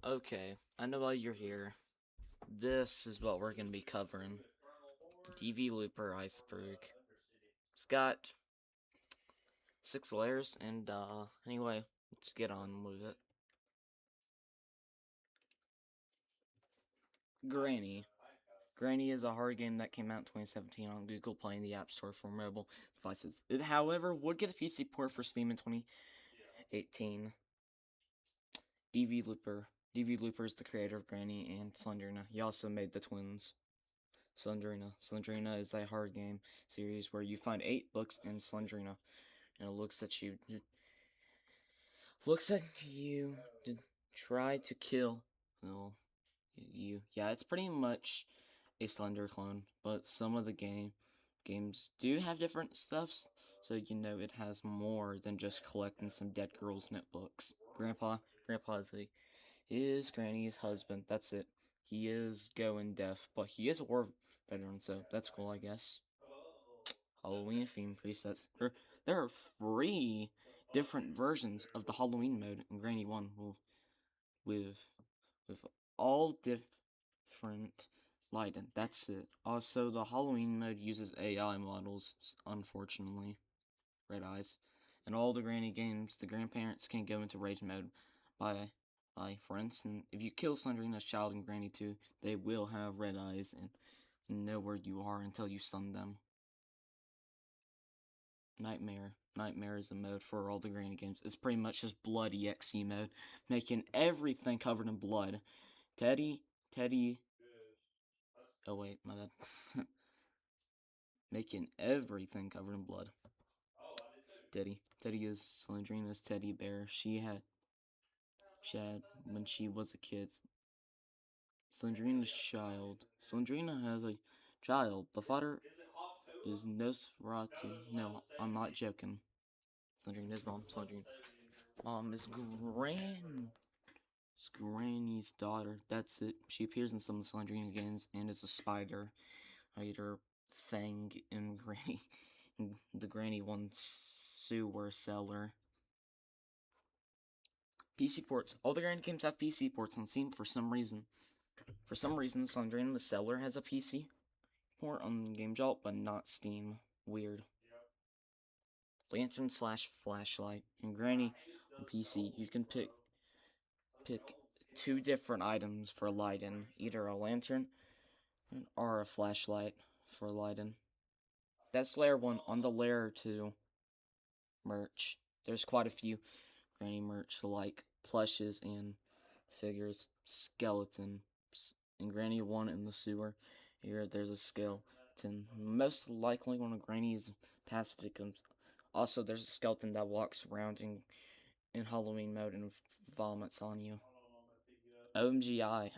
Okay, I know why you're here. This is what we're gonna be covering. The Dvloper Iceberg. It's got 6 layers, and anyway, let's get on with it. Granny. Granny is a horror game that came out in 2017 on Google Play in the App Store for mobile devices. It, however, would get a PC port for Steam in 2018. Dvloper. Dvloper is the creator of Granny and Slenderina. He also made the twins. Slenderina. Slenderina is a horror game series where you find 8 books in Slenderina, and it looks at you to try to kill well, you. Yeah, it's pretty much a Slender clone, but some of the games do have different stuffs, so you know it has more than just collecting some dead girls' notebooks. Grandpa is Granny's husband. That's it. He is going deaf, but he is a war veteran, so that's cool, I guess. Halloween theme presets. There are 3 different versions of the Halloween mode in Granny 1 with with all different lighting. That's it. Also, the Halloween mode uses AI models, unfortunately. Red eyes. In all the Granny games, the grandparents can go into rage mode by for instance, if you kill Slenderina's child in Granny 2, they will have red eyes and know where you are until you stun them. Nightmare. Nightmare is a mode for all the Granny games. It's pretty much just blood EXE mode, making everything covered in blood. Teddy. Oh wait, my bad. Making everything covered in blood. Teddy is Slenderina's teddy bear. She had when she was a kid. Slenderina's child. Slenderina has a child. The father is Nosferatu. No, I'm not joking. Slenderina's mom. Slenderina. Mom is Granny's daughter. That's it. She appears in some of the Slenderina games and is a spider. Either Fang and Granny. The Granny 1 sewer cellar. PC ports. All the Granny games have PC ports on Steam for some reason. For some reason, Slenderina the Cellar has a PC port on GameJolt, but not Steam. Weird. Lantern slash flashlight. In Granny on PC, you can pick 2 different items for lighting. Either a lantern or a flashlight for lighting. That's layer 1. On the layer 2 merch, there's quite a few Granny merch, like plushes and figures. Skeleton. In Granny 1 in the sewer, here there's a skeleton. Most likely one of Granny's past victims. Also, there's a skeleton that walks around in Halloween mode and vomits on you. OMGI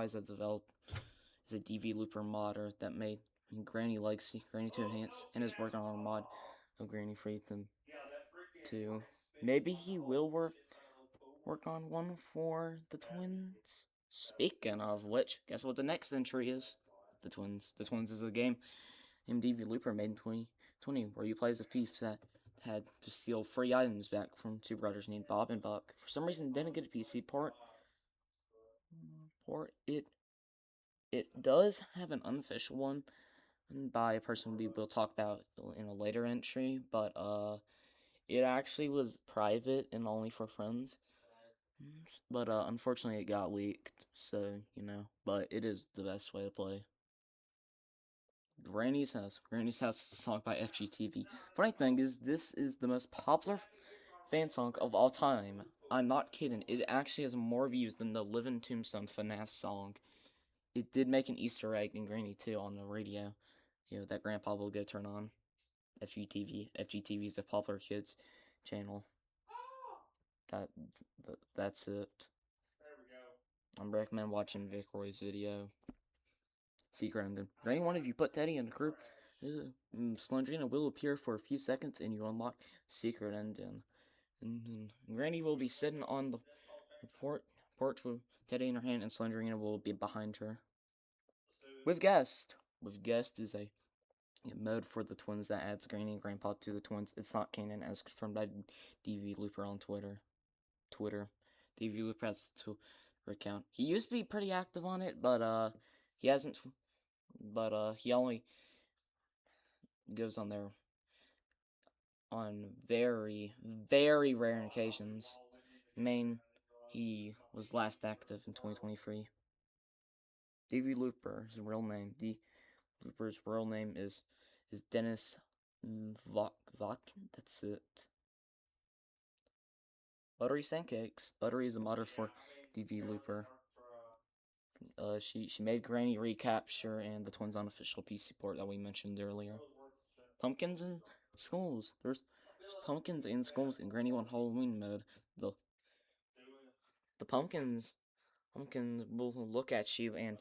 is a Dvloper modder that made Granny Legacy, Granny 2 Enhance, and is working on a mod of Granny Freedom 2. Maybe he will work on one for the twins. Speaking of which, guess what the next entry is? The Twins. The Twins is a game Dvloper made in 2020 where you play as a thief that had to steal free items back from 2 brothers named Bob and Buck. For some reason, didn't get a PC port. It does have an unofficial one by a person we will talk about in a later entry, but it actually was private and only for friends. But unfortunately it got leaked, so but it is the best way to play. Granny's House. Granny's House is a song by FGTV. Funny thing is, this is the most popular fan song of all time. I'm not kidding. It actually has more views than the Living Tombstone FNAF song. It did make an Easter egg in Granny 2 on the radio. That Grandpa will go turn on. FGTV. FGTV is a popular kids channel. That's it. I recommend watching Vic Roy's video. Secret ending. For any one of you put Teddy in the group, Slenderina will appear for a few seconds and you unlock secret ending. And Granny will be sitting on the port with Teddy in her hand, and Slenderina will be behind her. With Guest. With Guest is a mode for the twins that adds Granny and Grandpa to the twins. It's not canon as confirmed by Dvloper on Twitter. Dvloper has account. He used to be pretty active on it, but he hasn't. But he only goes on there on very, very rare occasions. He was last active in 2023. Dvloper's real name. Dvloper's real name is Dennis Vok. That's it. Buttery Pancakes. Buttery is a modder for Dvloper. She made Granny Recapture and the Twins unofficial PC port that we mentioned earlier. Pumpkins in schools. There's pumpkins in schools in Granny 1 Halloween mode. The pumpkins will look at you and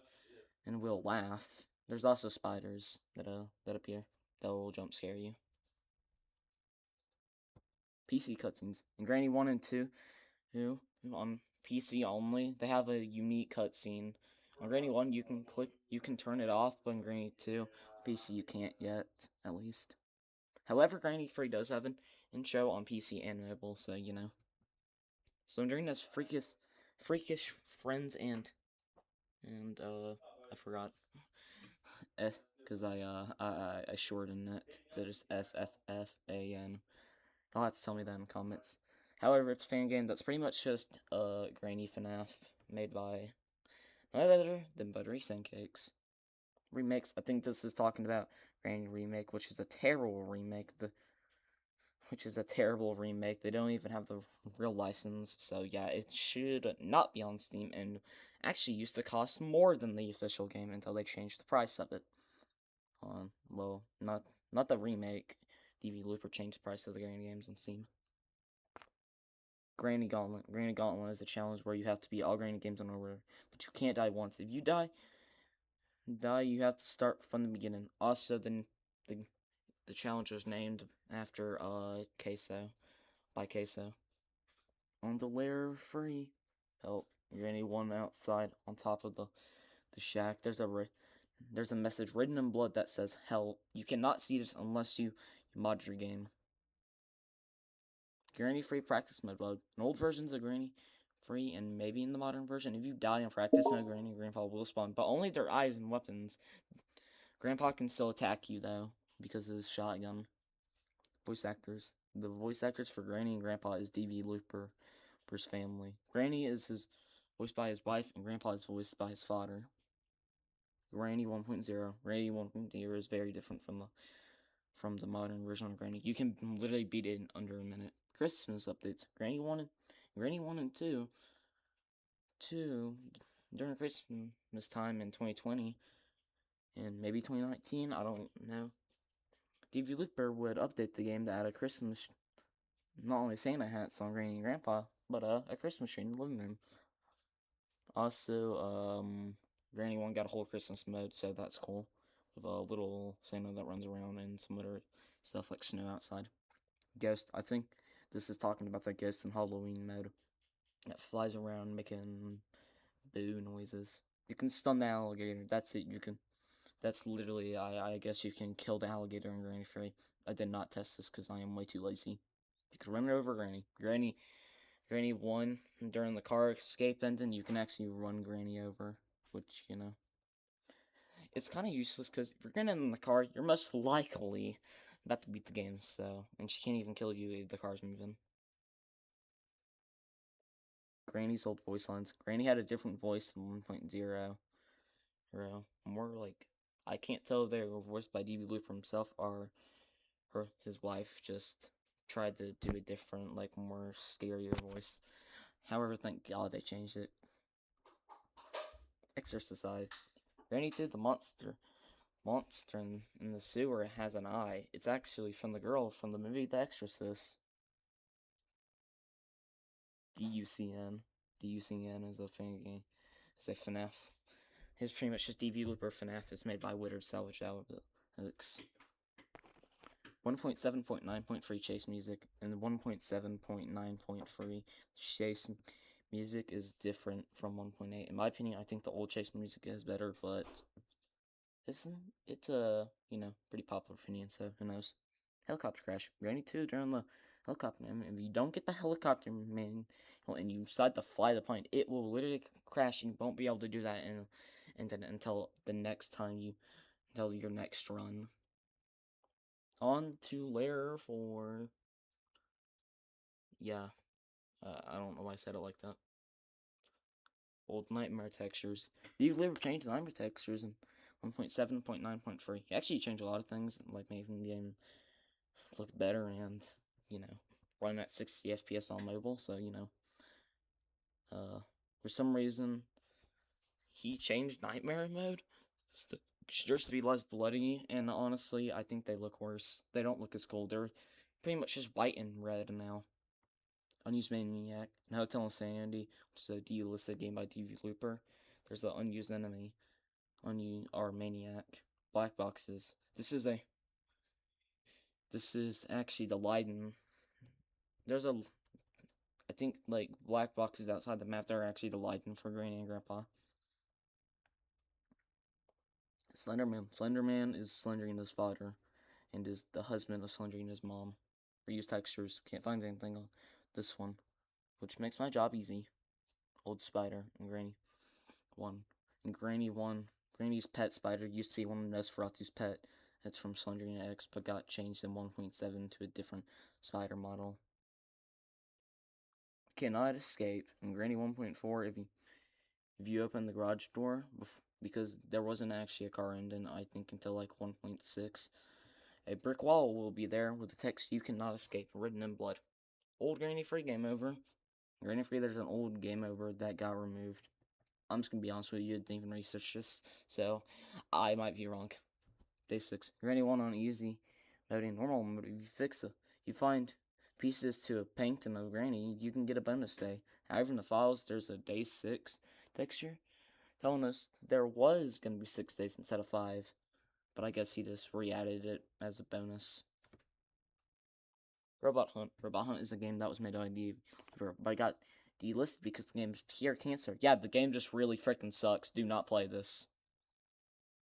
will laugh. There's also spiders that appear that will jump scare you. PC cutscenes in Granny 1 and 2, on PC only, they have a unique cutscene. On Granny 1, you can turn it off, but in Granny 2, PC you can't yet, at least. However, Granny 3 does have an intro on PC and mobile, so you know. So during those freakish friends and I forgot because I shortened it to just SFFAN. You'll have to tell me that in the comments. However, it's a fan game that's pretty much just Granny FNAF made by none other than Buttery Pancakes. Remakes. I think this is talking about Granny Remake, which is a terrible remake. They don't even have the real license, so yeah, it should not be on Steam, and actually used to cost more than the official game until they changed the price of it. Well, not the remake. Dvloper changed the price of the Granny games on Steam. Granny Gauntlet. Granny Gauntlet is a challenge where you have to beat all Granny games in order, but you can't die once. If you die, you have to start from the beginning. Also, the challenge was named after Queso, by Queso. On the lair free. Help. Granny 1 outside on top of the shack. There's a message written in blood that says help. You cannot see this unless you mod your game. Granny free practice mode. In old versions of Granny free and maybe in the modern version, if you die in practice mode, Granny and Grandpa will spawn, but only their eyes and weapons. Grandpa can still attack you though because of his shotgun. Voice actors. The voice actors for Granny and Grandpa is Dvloper's family. Granny is voiced by his wife, and Grandpa is voiced by his father. Granny 1.0. Granny 1.0 is very different from the modern version of Granny. You can literally beat it in under a minute. Christmas updates. Granny 1 and 2 during Christmas time in 2020 and maybe 2019, I don't know. Dvloper would update the game to add a Christmas, not only Santa hats on Granny and Grandpa, but a Christmas tree in the living room. Also, Granny 1 got a whole Christmas mode, so that's cool. With a little Santa that runs around and some other stuff like snow outside. Ghost, I think this is talking about the Ghost in Halloween mode. That flies around making boo noises. You can stun the alligator, that's it, that's literally, I guess you can kill the alligator in Granny 3. I did not test this because I am way too lazy. You can run it over Granny. Granny 1, during the car escape ending, you can actually run Granny over, which, you know. It's kind of useless because if you're getting in the car, you're most likely about to beat the game, so, and she can't even kill you if the car's moving. Granny's old voice lines. Granny had a different voice in 1.0. More like, I can't tell if they were voiced by Dvloper himself or his wife just tried to do a different, like, more scarier voice. However, thank God they changed it. Exorcist. Granny 2, the monster in the sewer has an eye. It's actually from the girl from the movie The Exorcist. DUCN. DUCN is a fan game. It's a FNAF. It's pretty much just Dvloper FNAF. It's made by Withered Salvage Alex. 1.7.9.3 chase music and 1.7.9.3 chase music is different from 1.8. In my opinion, I think the old chase music is better, but it's a pretty popular opinion, so who knows. Helicopter crash. Granny 2 during the Helicopter man. If you don't get the helicopter man, and you decide to fly the plane, it will literally crash, and you won't be able to do that until the next time until your next run. On to layer 4. Yeah, I don't know why I said it like that. Old nightmare textures. Dvloper changed nightmare textures in 1.7.9.3. He actually changed a lot of things, like making the game look better and, run at 60 FPS on mobile. So, for some reason, he changed nightmare mode just to be less bloody, and honestly, I think they look worse. They don't look as cool. They're pretty much just white and red now. Unused Maniac, and Hotel Insanity, which is a delisted game by Dvloper. There's the unused enemy, or Maniac. Black boxes. This is actually the Leiden. There's I think, like, black boxes outside the map that are actually the Leiden for Granny and Grandpa. Slenderman. Slenderman is Slenderina's father, and is the husband of Slenderina's mom. Reuse textures. Can't find anything on this one, which makes my job easy. Old Spider and Granny 1. And Granny 1, Granny's pet spider used to be one of Nosferatu's pet. It's from Slenderina X, but got changed in 1.7 to a different spider model. Cannot escape. In Granny 1.4, if you open the garage door, because there wasn't actually a car engine, I think, until like 1.6, a brick wall will be there with the text "You cannot escape," written in blood. Old Granny Free game over. Granny Free, there's an old game over that got removed. I'm just gonna be honest with you, I didn't even research this, so I might be wrong. Day 6. Granny 1 on easy mode and normal mode. If you fix it, you find pieces to a painting of Granny, you can get a bonus day. However, in the files, there's a day 6 texture telling us there was gonna be 6 days instead of 5, but I guess he just re-added it as a bonus. Robot Hunt. Robot Hunt is a game that was made by Dvloper, but I got delisted because the game is pure cancer. Yeah, the game just really freaking sucks. Do not play this.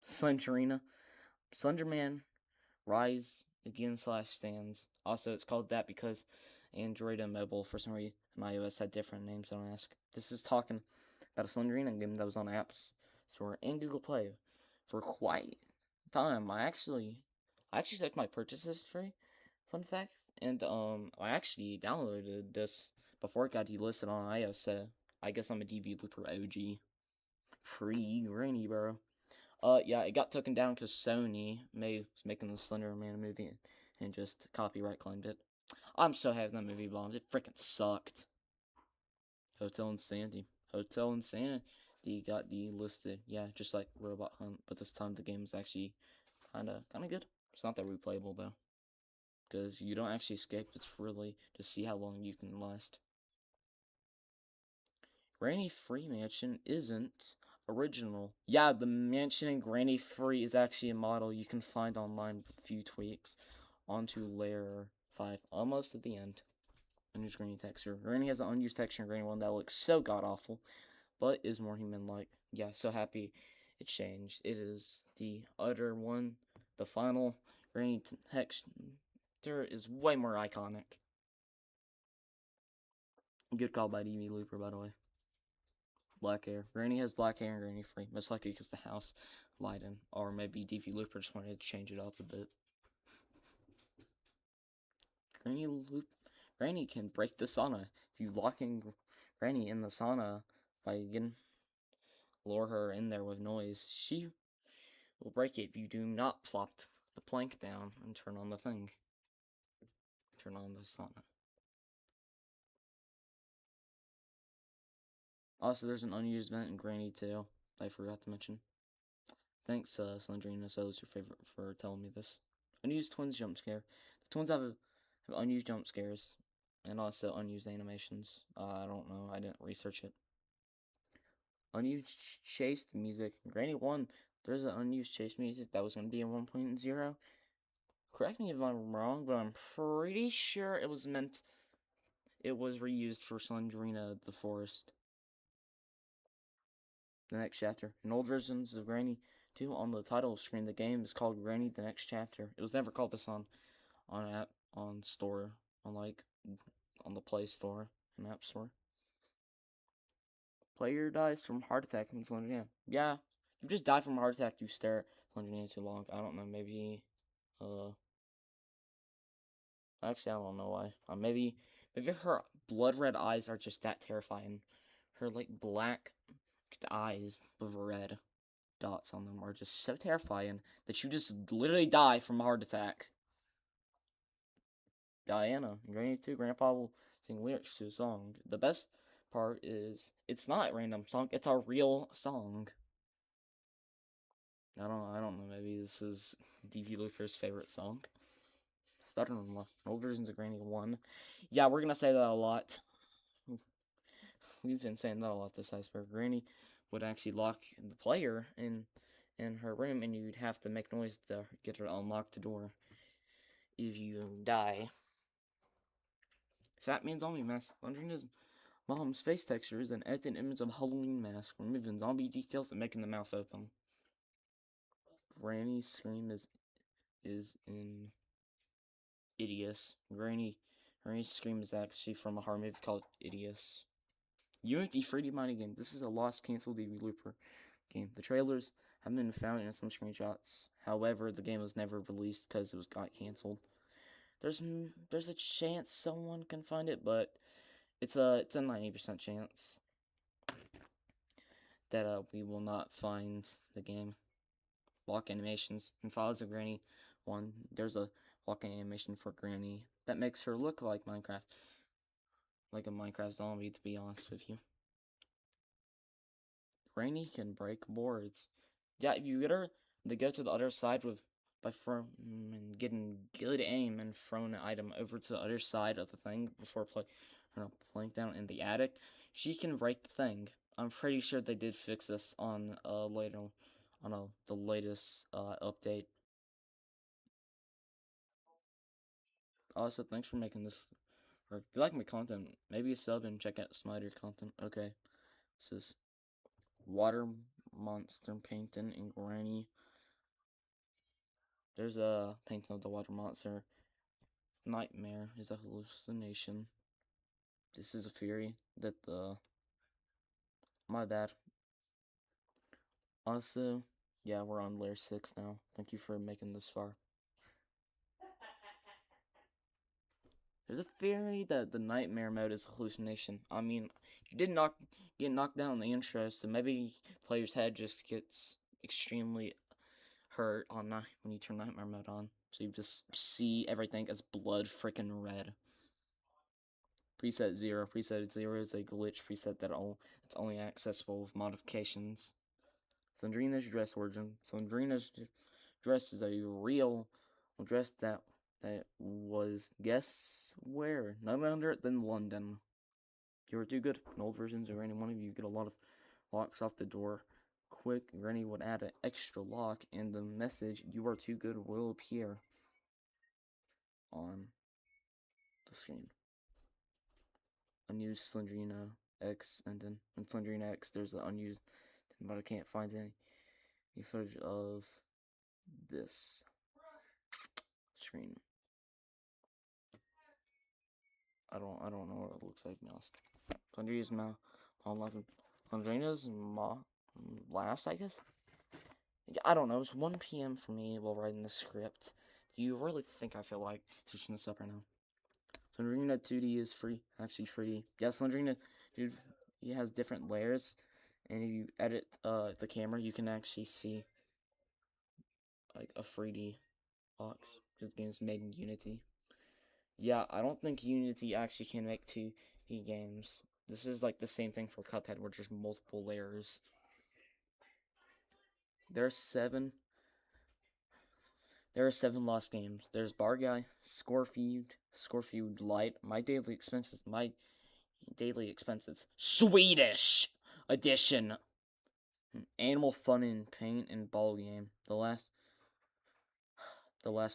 Slenderina. Slenderman Rise Again / Stands. Also, it's called that because Android and mobile, for some reason, and iOS had different names, don't ask. This is talking about a Slenderina game that was on Apps Store and Google Play for quite time. I actually checked my purchase history, fun fact, and I actually downloaded this before it got delisted on iOS, so I guess I'm a Dvloper OG. Free Granny, bro. Yeah, it got taken down because Sony was making the Slender Man movie and just copyright claimed it. I'm so happy that movie bombed. It freaking sucked. Hotel Insanity. Hotel Insanity got delisted. Yeah, just like Robot Hunt, but this time the game is actually kind of good. It's not that replayable though, because you don't actually escape. It's really to see how long you can last. Granny Free Mansion isn't original. Yeah, the mansion in Granny Free is actually a model you can find online with a few tweaks. On to layer 5, almost at the end. Unused Granny texture. Granny has an unused texture in Granny 1 that looks so god awful, but is more human like. Yeah, so happy it changed. It is the other one. The final Granny texture is way more iconic. Good call by Dvloper, by the way. Black hair. Granny has black hair and Granny Free. Most likely because the house Leiden. Or maybe Dvloper just wanted to change it up a bit. Granny can break the sauna. If you lock in Granny in the sauna by lure her in there with noise, she will break it if you do not plop the plank down and turn on the thing. Turn on the sauna. Also, there's an unused vent in Granny 2 I forgot to mention. Thanks, Slenderina, so it's your favorite for telling me this. Unused twins jump scare. The twins have unused jump scares and also unused animations. I don't know. I didn't research it. Unused chase music. Granny 1, there's an unused chase music that was going to be in 1.0. Correct me if I'm wrong, but I'm pretty sure it was reused for Slenderina the Forest. The next chapter. In old versions of Granny 2, on the title screen, the game is called Granny the Next Chapter. It was never called this on store on on the Play Store and App Store. Player dies from heart attack in Slender. Yeah, you just die from a heart attack. You stare at Slender too long. I don't know. Maybe, actually, I don't know why. Maybe her blood red eyes are just that terrifying. Her like black eyes with red dots on them are just so terrifying that you just literally die from a heart attack. Diana, Granny 2, Grandpa will sing lyrics to a song. The best part is it's not a random song, it's a real song. I don't know, maybe this is Dvloper's favorite song. Starting on old versions of Granny 1. Yeah, we're gonna say that a lot. We've been saying that a lot this Iceberg. Granny would actually lock the player in her room, and you'd have to make noise to get her to unlock the door if you die. Fat Man Zombie Mask. Underneath his mom's face texture is an edited image of a Halloween mask, removing zombie details and making the mouth open. Granny's scream is in Idios. Granny's scream is actually from a horror movie called Idios. Unity 3D mining game. This is a lost, canceled Dvloper game. The trailers have been found in some screenshots. However, the game was never released because it got canceled. There's a chance someone can find it, but it's a 90% chance that we will not find the game. Walk animations in Files of Granny 1. There's a walk animation for Granny that makes her look like Minecraft. Like a Minecraft zombie, to be honest with you. Granny can break boards. Yeah, if you get her to go to the other side by getting good aim and throwing an item over to the other side of the thing before playing down in the attic, she can break the thing. I'm pretty sure they did fix this on the latest update. Also, thanks for making this. Or if you like my content, maybe a sub and check out some other content. Okay, this is water monster painting in Granny. There's a painting of the water monster. Nightmare is a hallucination. This is a theory that my bad. Also, yeah, we're on layer 6 now. Thank you for making this far. There's a theory that the nightmare mode is a hallucination. I mean, you did get knocked down in the intro, so maybe player's head just gets extremely hurt on when you turn nightmare mode on. So you just see everything as blood freaking red. Preset 0. Preset 0 is a glitch preset that's only accessible with modifications. Slendrina's dress origin. Slendrina's dress is a real dress that was, guess where? None other than London. You were too good. In old versions of any one of you get a lot of locks off the door. Quick, Granny would add an extra lock, and the message "You are too good" will appear on the screen. Unused Slendrina X, and then in Slendrina X, there's an unused, but I can't find any footage of this screen. I don't know what it looks like now. Slendrina's mouth on left. Slendrina's last, I guess. I don't know. It's 1 p.m. for me while writing the script. Do you really think I feel like teaching this up right now? Slendrina 2D is free. Actually, 3D. Yeah, Slendrina, dude, he has different layers. And if you edit the camera, you can actually see like a 3D box. This game's made in Unity. Yeah, I don't think Unity actually can make 2D games. This is like the same thing for Cuphead, where there's multiple layers. There are 7 lost games. There's Bar Guy, Scorefield Light, My Daily Expenses, Swedish edition, Animal Fun and Paint and Ball Game. The last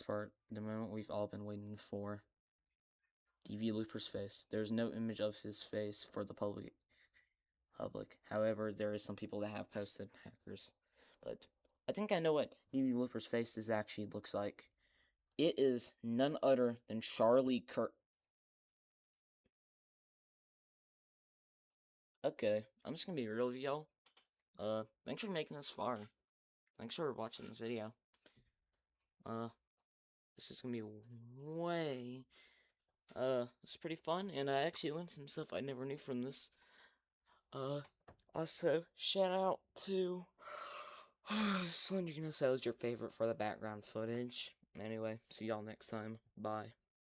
part, the moment we've all been waiting for. Dvloper's face. There's no image of his face for the public. However, there is some people that have posted hackers. But I think I know what Dvloper's face actually looks like. It is none other than Charlie Kirk. Okay, I'm just gonna be real with y'all. Thanks for making this far. Thanks for watching this video. This is gonna be way, it's pretty fun, and I actually learned some stuff I never knew from this. Also, shout out to Slender. That was your favorite for the background footage. Anyway, see y'all next time. Bye.